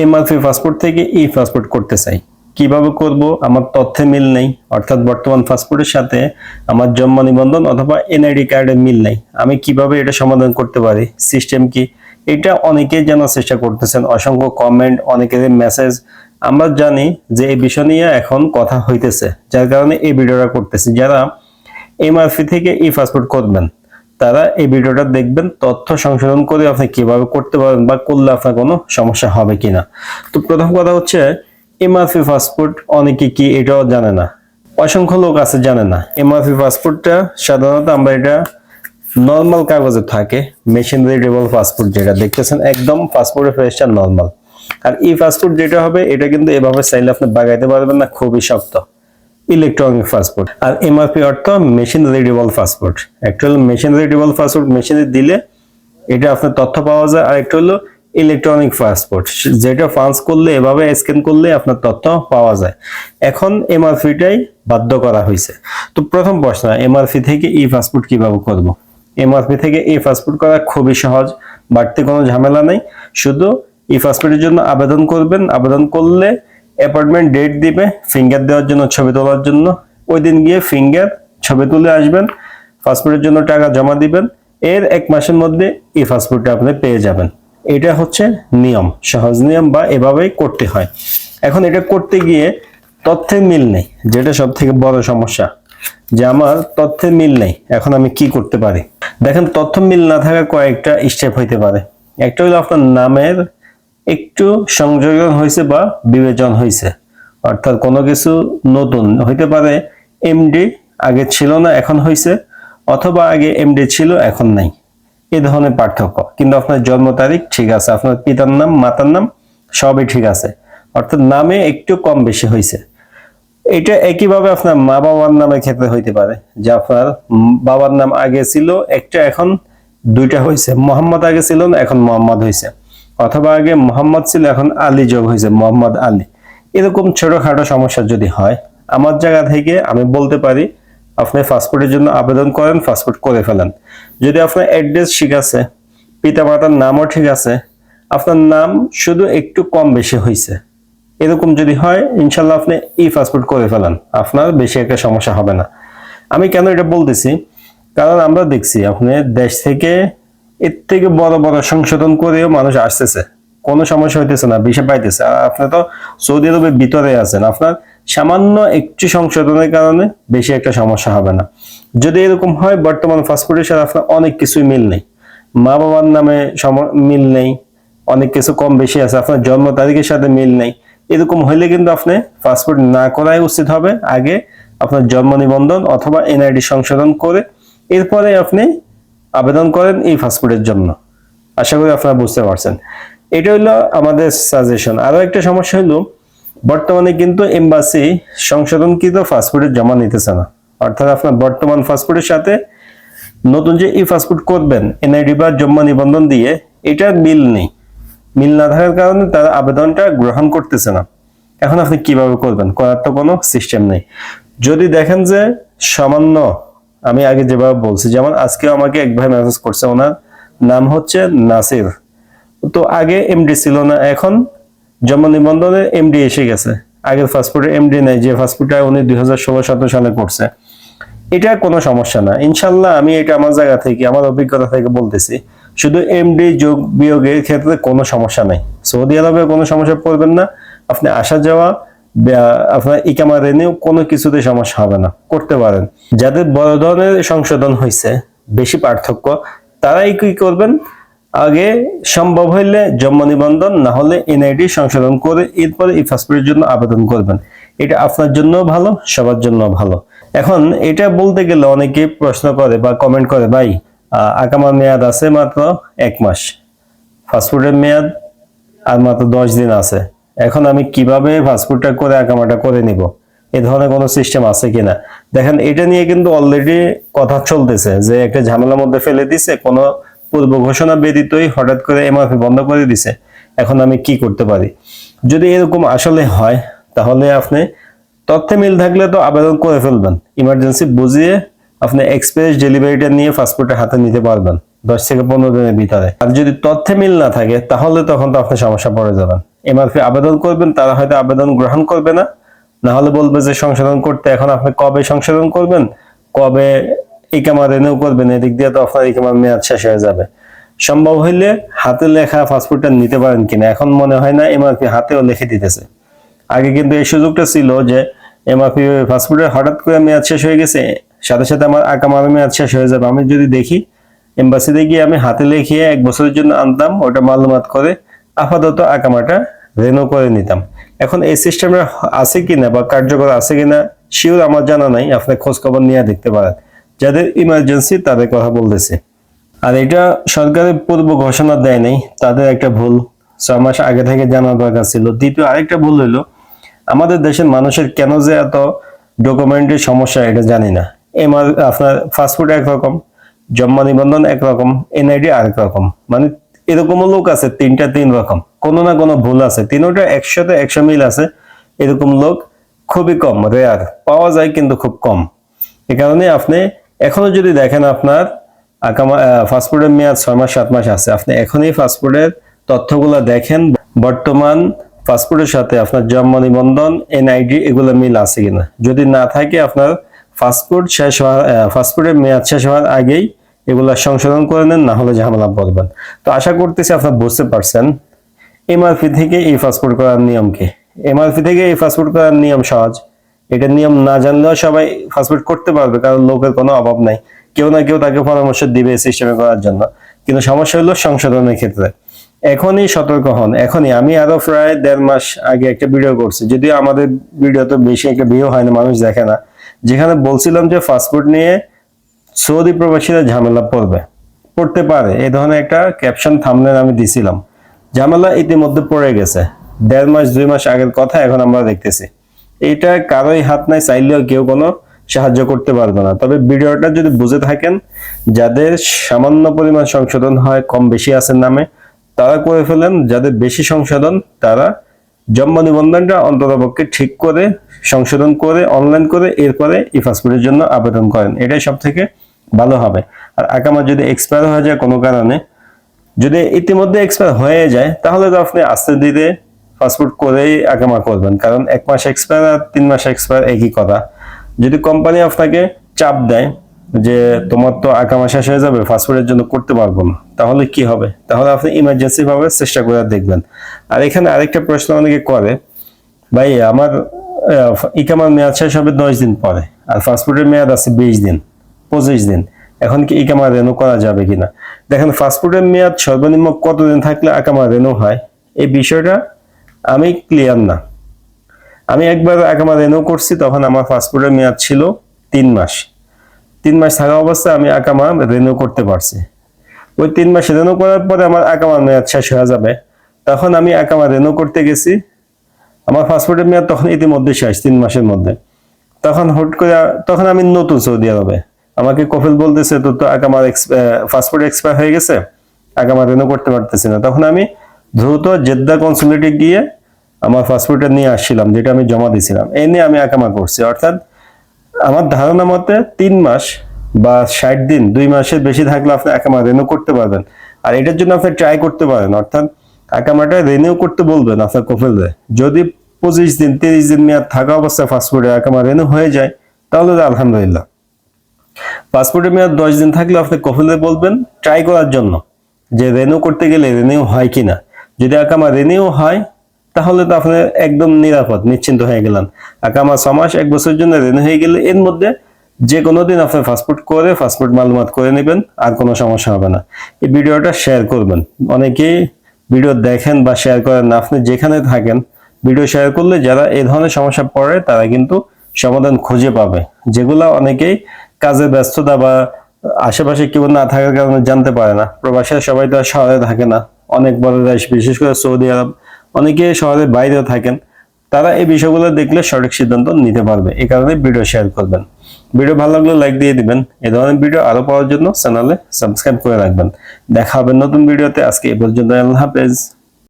MRP passport থেকে ই passport করতে চাই, কিভাবে করব? আমার তথ্যে মিল নেই, অর্থাৎ বর্তমান পাসপোর্টের সাথে আমার জন্ম নিবন্ধন অথবা এনআইডি কার্ডের মিল নেই। আমি কিভাবে এটা সমাধান করতে পারি? সিস্টেম কি? এটা অনেকেই জানার চেষ্টা করতেছেন, অসংখ্য কমেন্ট, অনেকের মেসেজ। আমরা জানি যে এই বিষয় নিয়ে এখন কথা হইতেছে, যার কারণে এই ভিডিওটা করতেছি। যারা এমআরপি থেকে ই পাসপোর্ট করবেন তারা এই ভিডিওটা দেখবেন, তথ্য সংশোধন করে আপনি কিভাবে করতে পারবেন বা করলে আপনার কোনো সমস্যা হবে কিনা। তো প্রথম কথা হচ্ছে, এমআরপি পাসপোর্ট অনেকে কি এটাও জানে না, অসংখ্য লোক আছে জানে না। এমআরপি পাসপোর্টটা সাধারণত আমরা এটা নর্মাল কাগজে থাকে, মেশিন রিডেবল পাসপোর্ট যেটা দেখতেছেন, একদম পাসপোর্টের ফেসটা নর্মাল। আর ই পাসপোর্ট যেটা হবে এটা কিন্তু এভাবে চাইলে আপনি বাগাইতে পারবেন না, খুবই শক্ত, ইলেকট্রনিক পাসপোর্ট। আর এমআরপি অর্থ মেশিন রিডেবল পাসপোর্ট। একটা হলো মেশিন রিডেবল পাসপোর্ট, মেশিনে দিলে এটা আপনার তথ্য পাওয়া যায়, আর একটা হলো ইলেকট্রনিক পাসপোর্ট, যেটা পাঞ্চ করলে এভাবে স্ক্যান করলে আপনার তথ্য পাওয়া যায়। এখন এমআরপিটাই বাধ্য করা হয়েছে। তো প্রথম প্রশ্ন, এমআরপি থেকে ই পাসপোর্ট কিভাবে করব? এমআরপি থেকে ই পাসপোর্ট করা খুবই সহজ, বাড়তি কোনো ঝামেলা নেই। শুধু ই পাসপোর্টের জন্য আবেদন করবেন, আবেদন করলে অ্যাপয়েন্টমেন্ট ডেট দিবে ফিঙ্গার দেওয়ার জন্য, ছবি তোলার জন্য। ওই দিন গিয়ে ফিঙ্গার ছবি তুলে আসবেন, পাসপোর্টের জন্য টাকা জমা দিবেন। এর 1 মাসের মধ্যে ই পাসপোর্টটা আপনি পেয়ে যাবেন। এটা হচ্ছে নিয়ম, সহজ নিয়ম, বা এভাবেই করতে হয়। এখন এটা করতে গিয়ে তথ্যের মিল নেই, যেটা সব থেকে বড় সমস্যা, যে আমার তথ্যের মিল নেই। এখন আমি কি করতে পারি? দেখেন, তথ্য মিল না থাকা কয়েকটা স্টেপ হইতে পারে। একটা হলো আপনার নামের একটু সংযোজন হয়েছে বা বিবেচন হয়েছে, অর্থাৎ কোনো কিছু নতুন হইতে পারে। এমডি আগে ছিল না, এখন হয়েছে, অথবা আগে এমডি ছিল, এখন নাই। এই ধরনের পার্থক্য। কিন্তু আপনার জন্ম তারিখ ঠিক আছে, আপনার পিতার নাম, মাতার নাম সবই ঠিক আছে, অর্থাৎ নামে একটু কম বেশি হয়েছে। এটা একইভাবে আপনার মা বাবার নামের ক্ষেত্রে হইতে পারে, যে আপনার বাবার নাম আগে ছিল একটা, এখন দুইটা হয়েছে। মোহাম্মদ আগে ছিল না, এখন মোহাম্মদ হয়েছে। অথবা আগে মোহাম্মদ ছিল, এখন আলী যোগ হয়েছে, মোহাম্মদ আলী। এরকম ছোটখাটো সমস্যা যদি হয়, আমার জায়গা থেকে আমি বলতে পারি আপনি পাসপোর্টের জন্য আবেদন করেন, পাসপোর্ট করে ফেলেন। যদি আপনার অ্যাড্রেস ঠিক আছে, পিতা মাতার নামও ঠিক আছে, আপনার নাম শুধু একটু কম বেশি হয়েছে, এরকম যদি হয়, ইনশাল্লাহ আপনি ই পাসপোর্ট করে ফেলেন, আপনার বেশি একটা সমস্যা হবে না। আমি কেন এটা বলতেছি, কারণ আমরা দেখছি আপনি দেশ থেকে এর থেকে বড় বড় সংশোধন করেও মানুষ আসতেছে, কোনো সমস্যা হইতেছে না, ভিসা পাইতেছে। আর আপনি তো সৌদি আরবের ভিতরে আছেন, আপনার সামান্য একটু সংশোধনের কারণে বেশি একটা সমস্যা হবে না। যদি এরকম হয়, বর্তমান পাসপোর্টের সাথে আপনার অনেক কিছুই মিল নেই, মা বাবার নামে মিল নেই, অনেক কিছু কম বেশি আছে, আপনার জন্ম তারিখের সাথে মিল নেই, এরকম হইলে কিন্তু আপনি পাসপোর্ট না করাই উচিত হবে। আগে আপনার জন্ম নিবন্ধন অথবা এনআইডি সংশোধন করে এরপরে আপনি আবেদন করেন এই পাসপোর্টের জন্য। আশা করি আপনারা বুঝতে পারছেন। এটা হলো আমাদের সাজেশন। আরো একটা সমস্যা হলো, বর্তমানে কিন্তু এমবাসি সংশোধনকৃত পাসপোর্টের জমা নিতেছে না, অর্থাৎ আপনার বর্তমান পাসপোর্টের সাথে নতুন যে ই পাসপোর্ট করবেন এনআইডি বা জন্ম নিবন্ধন দিয়ে, এটার মিল নেই। মিল না থাকার কারণে তারা আবেদনটা গ্রহণ করতেছে না। এখন আপনি কিভাবে করবেন? করার তো কোনো সিস্টেম নেই। যদি দেখেন যে সামান্য, আমি আগে যেভাবে বলছি, যেমন আজকে আমাকে এক ভাই মেসেজ করছে, ওনার নাম হচ্ছে নাসির, তো আগে এমডি ছিল না, এখন জন্ম নিবন্ধনে এমডি এসে গেছে, আগের পাসপোর্টে এমডি নেই, যে পাসপোর্টটা উনি 2016-17 সালে করছে। এটা কোনো সমস্যা না, ইনশাল্লাহ। আমি এটা আমার জায়গা থেকে, আমার অভিজ্ঞতা থেকে বলতেছি, শুধু এমডি যোগ বিয়োগের ক্ষেত্রে কোনো সমস্যা নাই। সৌদি আরবে কোনো সমস্যা পড়বেন না, আপনি আসা যাওয়া, আপনার ইকামা রেনিউ কোনো কিছুতে সমস্যা হবে না, করতে পারেন। যাদের বড় ধরনের সংশোধন হয়েছে, বেশি পার্থক্য, তারাই কি করবেন, আগে সম্ভব হইলে জন্ম নিবন্ধন, না হলে এনআইডি সংশোধন করে এরপরে এই পাসপোর্টের জন্য আবেদন করবেন। এটা আপনার জন্য ভালো, সবার জন্য ভালো। এখন এটা বলতে গেলে অনেকে প্রশ্ন করে বা কমেন্ট করে, ভাই আকামার মেয়াদ আছে মাত্র 1 মাস, পাসপোর্টের মেয়াদ আর মাত্র 10 দিন আছে, এখন আমি কিভাবে পাসপোর্টটা করে আকামাটা করে নিব? এই ধরনের কোনো সিস্টেম আছে কিনা? দেখেন, এটা নিয়ে কিন্তু অলরেডি কথা চলতেছে, যে একটা ঝামেলার মধ্যে ফেলে দিছে, কোনো পূর্ব ঘোষণা ব্যতীতই হঠাৎ করে এমআরপি বন্ধ করে দিছে। এখন আমি কি করতে পারি? যদি এরকম আসলে হয়, তাহলে আপনি তথ্যে মিল থাকলে তো আবেদন করে ফেলবেন, ইমার্জেন্সি বুঝিয়ে আপনি এক্সপ্রেস ডেলিভারিটা নিয়ে পাসপোর্টের হাতে নিতে পারবেন 10 থেকে 15 দিনের ভিতরে। আর যদি তথ্যে মিল না থাকে, তাহলে তখন তো আপনি সমস্যা পড়ে যাবেন। এমআরপি আবেদন করবেন, তারা হয়তো আবেদন গ্রহণ করবে না, না হলে বলবে যে সংশোধন করতে, এখন আপনি কবে সংশোধন করবেন, কবে ইকামা রিনিউ করবেন, এদিক দিয়ে তো আপনার ইকামার মেয়াদ শেষ হয়ে যাবে। সম্ভব হইলে হাতে লেখা পাসপোর্টটা নিতে পারেন কিনা, এখন মনে হয় না এমআরপি হাতেও লিখে দিতেছে। আগে কিন্তু এই সুযোগটা ছিল যে এমআরপি পাসপোর্টের হঠাৎ করে মেয়াদ শেষ হয়ে গেছে, সাথে সাথে আমার আকামার মেয়াদ শেষ হয়ে যাবে, আমি যদি দেখি এমবাসিতে গিয়ে আমি হাতে লিখিয়ে 1 বছরের জন্য আনতাম, ওটা মালুমাত করে আপাতত আকামাটা রিনিউ করে নিতাম। এখন এই সিস্টেমটা আছে কিনা বা কার্যকর আছে কিনা শিওর আমার জানা নাই, আপনি খোঁজ খবর নিয়ে দেখতে পারেন। যাদের ইমার্জেন্সি তাদের কথা বলতেছে। আর এটা সরকারের পূর্ব ঘোষণা দেয় নাই, তাদের একটা ভুল, 6 মাস আগে থেকে জানা দরকার ছিল। দ্বিতীয় আরেকটা ভুল হইলো, আমাদের দেশের মানুষের কেন যে এত ডকুমেন্টের সমস্যা এটা জানি না। আপনার পাসপোর্ট একরকম, জন্ম নিবন্ধন একরকম, এনআইডি আরেক রকম, মানে এরকমও লোক আছে 3 রকম, কোনো না কোনো ভুল আছে, তিনোটা 100তে 100 মিল আছে, এরকম লোক খুবই কম, রেয়ার, পাওয়া যায় কিন্তু খুব কম। এ কারণে আপনি এখনো যদি দেখেন আপনার পাসপোর্টের মেয়াদ 6 মাস 7 মাস আছে, আপনি এখনই পাসপোর্টের তথ্যগুলো দেখেন, বর্তমান পাসপোর্টের সাথে আপনার জন্ম নিবন্ধন, এনআইডি এগুলো মিল আছে কিনা। যদি না থাকে আপনার পাসপোর্টের মেয়াদ শেষ হওয়ার আগেই এগুলা সংশোধন করে নেন, না হলে ঝামেলা পড়বেন। তো আশা করতেছি আপনারা বুঝতে পারছেন এমআরপি থেকে এই পাসপোর্ট করার নিয়ম কি। এমআরপি থেকে এই পাসপোর্ট করার নিয়ম সহজ, এটা নিয়ম না জানলেও সবাই পাসপোর্ট করতে পারবে, কারণ লোকের কোনো অভাব নাই, কেউ না কেউ তাকে পরামর্শ দিবে সিস্টেমে করার জন্য। কিন্তু সমস্যা হলো সংশোধনের ক্ষেত্রে। এখনই সতর্ক হন, এখনই। আমি আরো প্রায় 1.5 মাস আগে একটা ভিডিও করছি, যদিও আমাদের ভিডিও তো বেশি একটা ভিউ হয় না, মানুষ দেখে না, যেখানে বলছিলাম যে পাসপোর্ট নিয়ে সৌদি প্রবাসীরা ঝামেলা পড়তে পারে, এই ধরনের একটা ক্যাপশন থাম্বনেল আমি দিছিলাম। ঝামেলা ইতিমধ্যে পড়ে গেছে, 1.5 মাস 2 মাস আগের কথা এখন আমরা দেখতেছি। এটা কারোই হাত নাই, চাইলেও কেউ কোনো সাহায্য করতে পারবে না। তবে ভিডিওটা যদি বুঝে থাকেন, যাদের সামান্য পরিমাণ সংশোধন হয়, কম বেশি আছে নামে, তারা করে ফেলেন। যাদের বেশি সংশোধন, তারা জন্ম নিবন্ধনটা অন্ততপক্ষে ঠিক করে সংশোধন করে অনলাইন করে এরপরে ই পাসপোর্টের জন্য আবেদন করেন, এটাই সব থেকে ভালো হবে। আর আকামা যদি এক্সপায়ার হয়ে যায় কোনো কারণে, যদি ইতিমধ্যে এক্সপায়ার হয়ে যায়, তাহলে তো আপনি আস্তে ধীরে পাসপোর্ট করেই আকামা করবেন, কারণ 1 মাস এক্সপায়ার আর 3 মাস এক্সপায়ার একই কথা। যদি কোম্পানি আপনাকে চাপ দেয় যে তোমার তো আকামা শেষ হয়ে যাবে, পাসপোর্টের জন্য করতে পারবো না, তাহলে কি হবে? তাহলে আপনি ইমার্জেন্সি ভাবে চেষ্টা করে দেখবেন। আর এখানে আরেকটা প্রশ্ন অনেকে করে, ভাই আমার ইকামার মেয়াদ শেষ হবে 10 দিন পরে, আর পাসপোর্টের মেয়াদ আছে 20 দিন 25 দিন, এখন কি ইকামা রেনু করা যাবে কিনা? দেখেন, পাসপোর্টের মেয়াদ সর্বনিম্ন কতদিন থাকলে আকামা রেনু হয়, এই বিষয়টা আমি ক্লিয়ার না। আমি একবার আকামা রেনু করছি, তখন আমার পাসপোর্টের মেয়াদ ছিল 3 মাস। 3 মাস থাকা অবস্থায় আমি আকামা রেনু করতে পারছি। ওই 3 মাস রেনু করার পরে আমার আকামার মেয়াদ শেষ হয়ে যাবে, তখন আমি আকামা রেনু করতে গেছি, আমার পাসপোর্টের মেয়াদ তখন ইতিমধ্যে শেষ 3 মাসের মধ্যে। তখন হুট করে, তখন আমি নতুন সৌদি আরবে, আমাকে কফিল বলতেছে তো আকামার পাসপোর্ট এক্সপায়ার হয়ে গেছে, আকামা রেনু করতে পারতেছি না। তখন আমি দ্রুত জেদ্দা কনসুলেটে গিয়ে আমার পাসপোর্টটা নিয়ে আসছিলাম, যেটা আমি জমা দিয়েছিলাম, এই নিয়ে আমি আকামা করছি। অর্থাৎ আমার ধারণা মতে 3 মাস বা 60 দিন, 2 মাসের বেশি থাকলে আপনি আকামা রেনু করতে পারবেন। আর এটার জন্য আপনি ট্রাই করতে পারেন, অর্থাৎ আকামাটা রেনিউ করতে বলবেন আপনার কফিলরে। যদি 25 দিন 30 দিন মেয়াদ থাকা অবস্থায় পাসপোর্টে আকামা রেনু হয়ে যায়, তাহলে তো আলহামদুলিল্লাহ। পাসপোর্টের মেয়াদ 10 দিন থাকলে আপনি কফিলে বলবেন ট্রাই করার জন্য যে রেনিউ করতে গেলে রেনিউ হয় কিনা। যদি আকামা রেনিউ হয়, তাহলে তো আপনি একদম নিরাপদ, নিশ্চিন্ত হয়ে গেলেন। আকামা 6 মাস 1 বছরের জন্য রেনিউ হয়ে গেলে এর মধ্যে যে কোনো দিন আপনি পাসপোর্ট মালুমাত করে নেবেন, আর কোনো সমস্যা হবে না। এই ভিডিওটা শেয়ার করবেন, অনেকেই ভিডিও দেখেন বা শেয়ার করেন না। আপনি যেখানে থাকেন ভিডিও শেয়ার করলে যারা এই ধরনের সমস্যা পড়ে, তারা কিন্তু সমাধান খুঁজে পাবে, যেগুলো অনেকেই কাজে ব্যস্ততা বা আশেপাশে কেউ না থাকার কারণে জানতে পারে না। প্রবাসীরা সবাই তো আর শহরে থাকে না, অনেক বড় দেশ, বিশেষ করে সৌদি আরব, অনেকে শহরের বাইরেও থাকেন, তারা এই বিষয়গুলো দেখলে সঠিক সিদ্ধান্ত নিতে পারবে। এই কারণে ভিডিও শেয়ার করবেন। ভিডিও ভালো লাগলে লাইক দিয়ে দিবেন। এই ধরনের ভিডিও আরো পাওয়ার জন্য চ্যানেলে সাবস্ক্রাইব করে রাখবেন। দেখা হবে নতুন ভিডিওতে। আজকে এই পর্যন্ত, আল্লাহ হাফেজ।